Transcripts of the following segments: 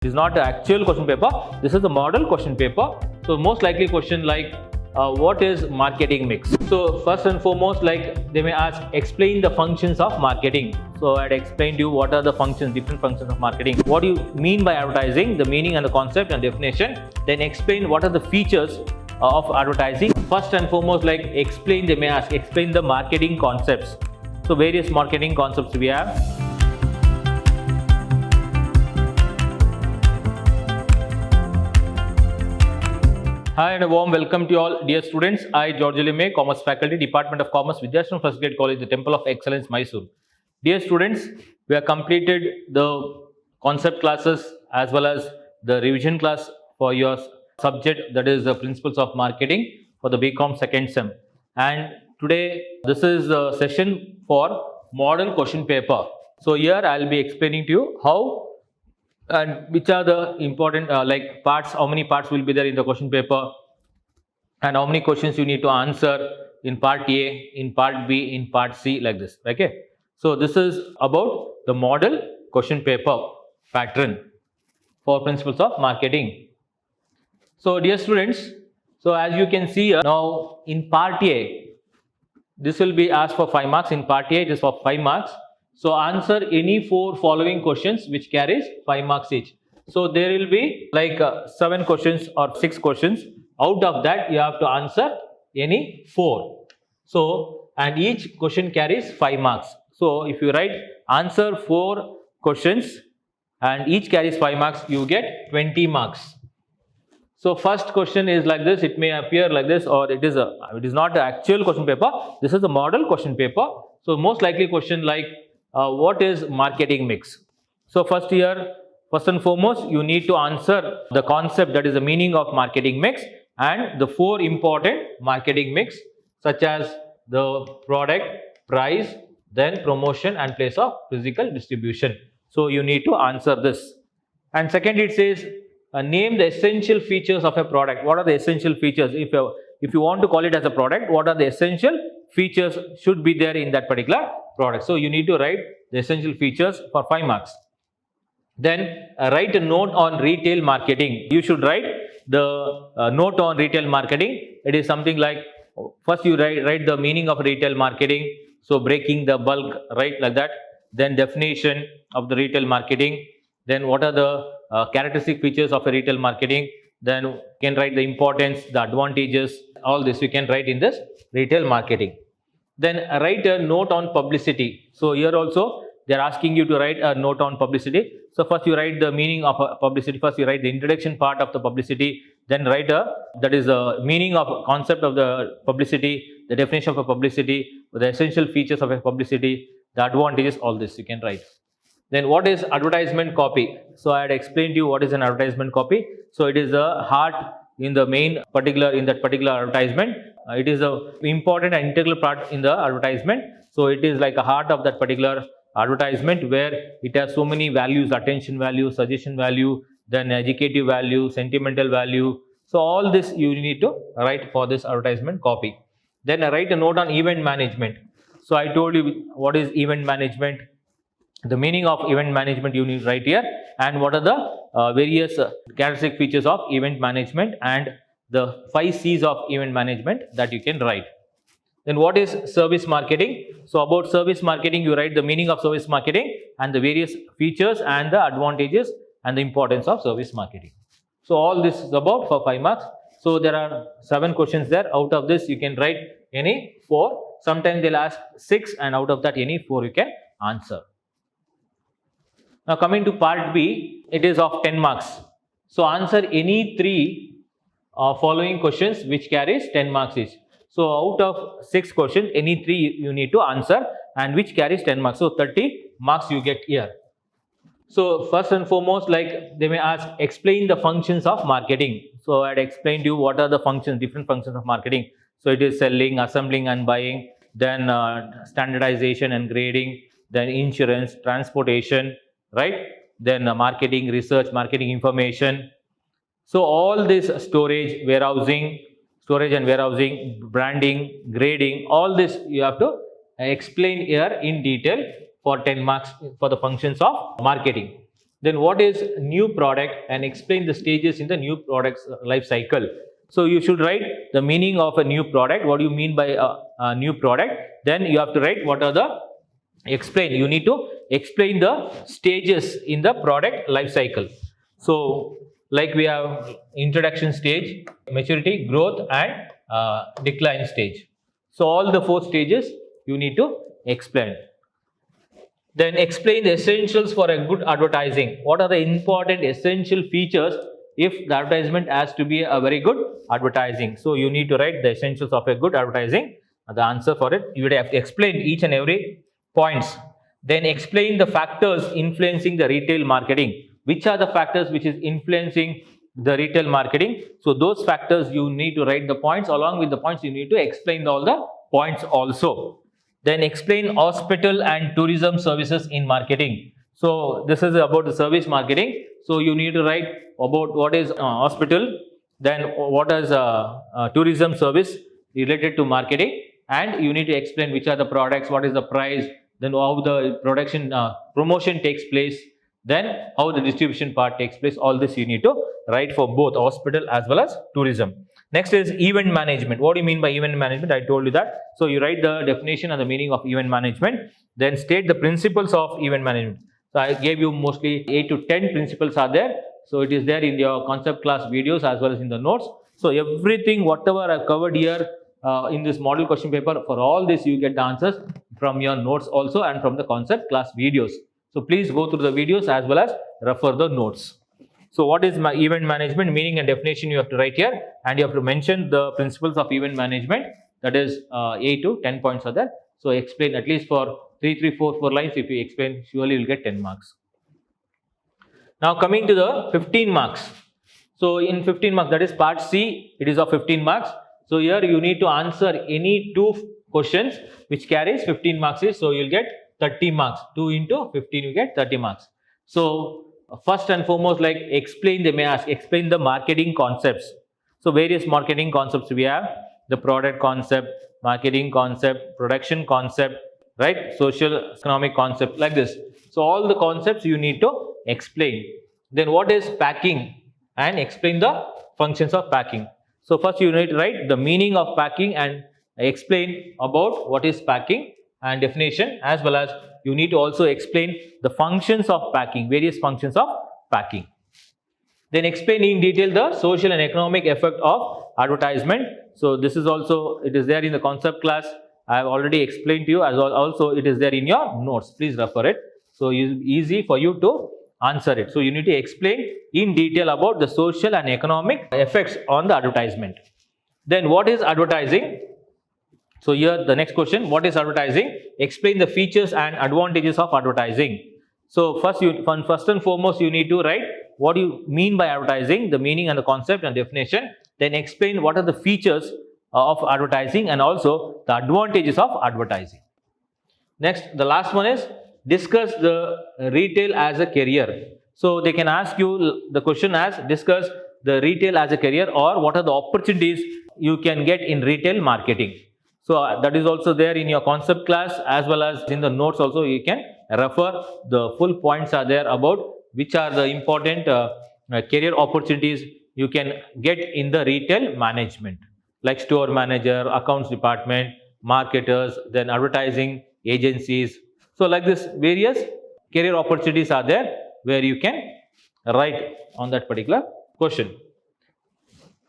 It is not the actual question paper. This is the model question paper. So most likely question like what is marketing mix? So first and foremost, like they may ask, explain the functions of marketing. So I'd explained to you what are the functions, different functions of marketing. What do you mean by advertising? The meaning and the concept and definition. Then explain what are the features of advertising. First and foremost, like explain, they may ask, explain the marketing concepts. So various marketing concepts we have. Hi and a warm welcome to you all dear students. I, George Lime, Commerce Faculty, Department of Commerce, Vidyashram First Grade College, the Temple of Excellence, Mysore. Dear students, we have completed the concept classes as well as the revision class for your subject, that is the Principles of Marketing for the BCom second sem. And today this is the session for model question paper. So here I will be explaining to you how and which are the important like parts, how many parts will be there in the question paper and how many questions you need to answer in part A, in part B, in part C, like this. Okay. So this is about the model question paper pattern for Principles of Marketing. So dear students, so as you can see now in part A, this will be asked for 5 marks. In part A, it is for 5 marks. So answer any 4 following questions which carries 5 marks each. So there will be like 7 questions or 6 questions. Out of that you have to answer any 4. So and each question carries 5 marks. So if you write answer 4 questions and each carries 5 marks, you get 20 marks. So first question is like this. It may appear like this, or it is not the actual question paper. This is the model question paper. So most likely question like what is marketing mix? So first and foremost, you need to answer the concept, that is the meaning of marketing mix, and the 4 important marketing mix such as the product, price, then promotion and place of physical distribution. So you need to answer this. And second, it says name the essential features of a product. What are the essential features? If you want to call it as a product, what are the essential features should be there in that particular product? So you need to write the essential features for 5 marks. Then write a note on retail marketing. You should write the note on retail marketing. It is something like, first you write the meaning of retail marketing. So breaking the bulk, right, like that. Then definition of the retail marketing. Then what are the characteristic features of a retail marketing. Then you can write the importance, the advantages, all this we can write in this retail marketing. Then write a note on publicity. So here also they are asking you to write a note on publicity. So first you write the meaning of publicity. First you write the introduction part of the publicity. Then write that is the meaning of concept of the publicity, the definition of a publicity, the essential features of a publicity, the advantages, all this you can write. Then what is advertisement copy? So I had explained to you what is an advertisement copy. So it is the heart in the main particular, in that particular advertisement. It is a important and integral part in the advertisement. So it is like a heart of that particular advertisement where it has so many values, attention value, suggestion value, then educative value, sentimental value. So all this you need to write for this advertisement copy. Then write a note on event management. So I told you what is event management. The meaning of event management you need to write here, and what are the various characteristic features of event management and the 5 C's of event management that you can write. Then what is service marketing? So about service marketing you write the meaning of service marketing and the various features and the advantages and the importance of service marketing. So all this is about for 5 marks. So there are 7 questions there. Out of this you can write any 4. Sometimes they'll ask 6 and out of that any 4 you can answer. Now coming to part B, it is of 10 marks. So answer any 3 following questions which carries 10 marks each. So out of 6 questions, any 3 you need to answer and which carries 10 marks. So 30 marks you get here. So first and foremost, like they may ask, explain the functions of marketing. So I had explained to you what are the functions, different functions of marketing. So it is selling, assembling and buying, then standardization and grading, then insurance, transportation, right? Then marketing, research, marketing information. So all this storage and warehousing, branding, grading, all this you have to explain here in detail for 10 marks for the functions of marketing. Then what is new product and explain the stages in the new product's life cycle. So you should write the meaning of a new product. What do you mean by a new product? Then you have to write what are the explain. You need to explain the stages in the product life cycle. So like we have introduction stage, maturity, growth, and decline stage. So all the 4 stages you need to explain. Then explain the essentials for a good advertising. What are the important essential features if the advertisement has to be a very good advertising? So you need to write the essentials of a good advertising. The answer for it, you would have to explain each and every points. Then explain the factors influencing the retail marketing. Which are the factors which is influencing the retail marketing? So those factors you need to write the points. Along with the points, you need to explain all the points also. Then explain hospital and tourism services in marketing. So this is about the service marketing. So you need to write about what is hospital, then what is tourism service related to marketing, and you need to explain which are the products, what is the price, then how the production promotion takes place, then how the distribution part takes place. All this you need to write for both hospital as well as tourism. Next is event management. What do you mean by event management? I told you that. So you write the definition and the meaning of event management. Then state the principles of event management. So I gave you mostly 8 to 10 principles are there. So it is there in your concept class videos as well as in the notes. So everything, whatever I've covered here in this model question paper, for all this you get the answers from your notes also and from the concept class videos. So please go through the videos as well as refer the notes. So what is my event management? Meaning and definition you have to write here, and you have to mention the principles of event management. That is 8 to 10 points are there. So explain at least for 3, 4 lines. If you explain, surely you will get 10 marks. Now coming to the 15 marks. So in 15 marks, that is part C, it is of 15 marks. So here you need to answer any 2 questions which carries 15 marks. So you will get 30 marks. 2 into 15 you get 30 marks. So first and foremost, like explain, they may ask, explain the marketing concepts. So various marketing concepts we have: the product concept, marketing concept, production concept, right? Social economic concept, like this. So all the concepts you need to explain. Then what is packing, and explain the functions of packing. So first you need to write the meaning of packing and explain about what is packing and definition, as well as you need to also explain the functions of packing, various functions of packing. Then explain in detail the social and economic effect of advertisement. So this is also, it is there in the concept class. I have already explained to you, as also it is there in your notes. Please refer it. So it is easy for you to answer it. So you need to explain in detail about the social and economic effects on the advertisement. Then what is advertising? So here the next question, what is advertising? Explain the features and advantages of advertising. So first and foremost you need to write what do you mean by advertising, the meaning and the concept and definition. Then explain what are the features of advertising and also the advantages of advertising. Next, the last one is discuss the retail as a career. So they can ask you the question as discuss the retail as a career, or what are the opportunities you can get in retail marketing. So that is also there in your concept class, as well as in the notes also you can refer. The full points are there about which are the important career opportunities you can get in the retail management, like store manager, accounts department, marketers, then advertising agencies. So like this, various career opportunities are there where you can write on that particular question.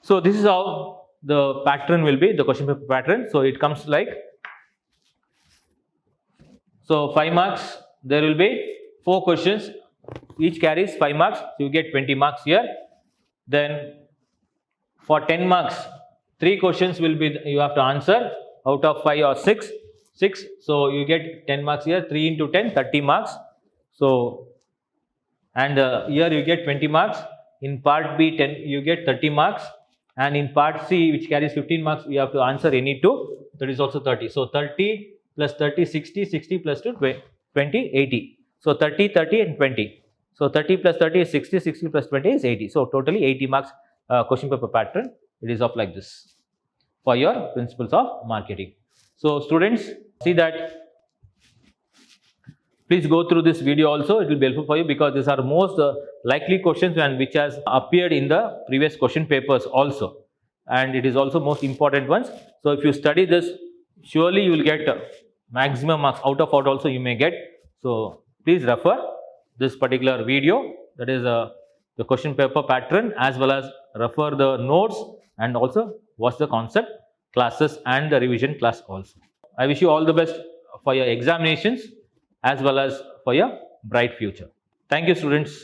So this is how the pattern will be, the question paper pattern. So it comes like, so 5 marks, there will be 4 questions, each carries 5 marks, so you get 20 marks here. Then for 10 marks, 3 questions will be, you have to answer out of 5 or 6, so you get 10 marks here. 3 into 10, 30 marks. So, and here you get 20 marks. In part B, 10, you get 30 marks. And in part C, which carries 15 marks, you have to answer any 2, that is also 30. So 30 plus 30, 60, 60 plus 2, 20, 80. So 30, 30 and 20. So 30 plus 30 is 60, 60 plus 20 is 80. So totally 80 marks question paper pattern. It is of like this for your principles of marketing. So students, see that Please go through this video also. It will be helpful for you because these are most likely questions and which has appeared in the previous question papers also. And it is also most important ones. So if you study this, surely you will get maximum marks. Out of out also you may get. So please refer this particular video, that is the question paper pattern, as well as refer the notes and also watch the concept classes and the revision class also. I wish you all the best for your examinations as well as for your bright future. Thank you, students.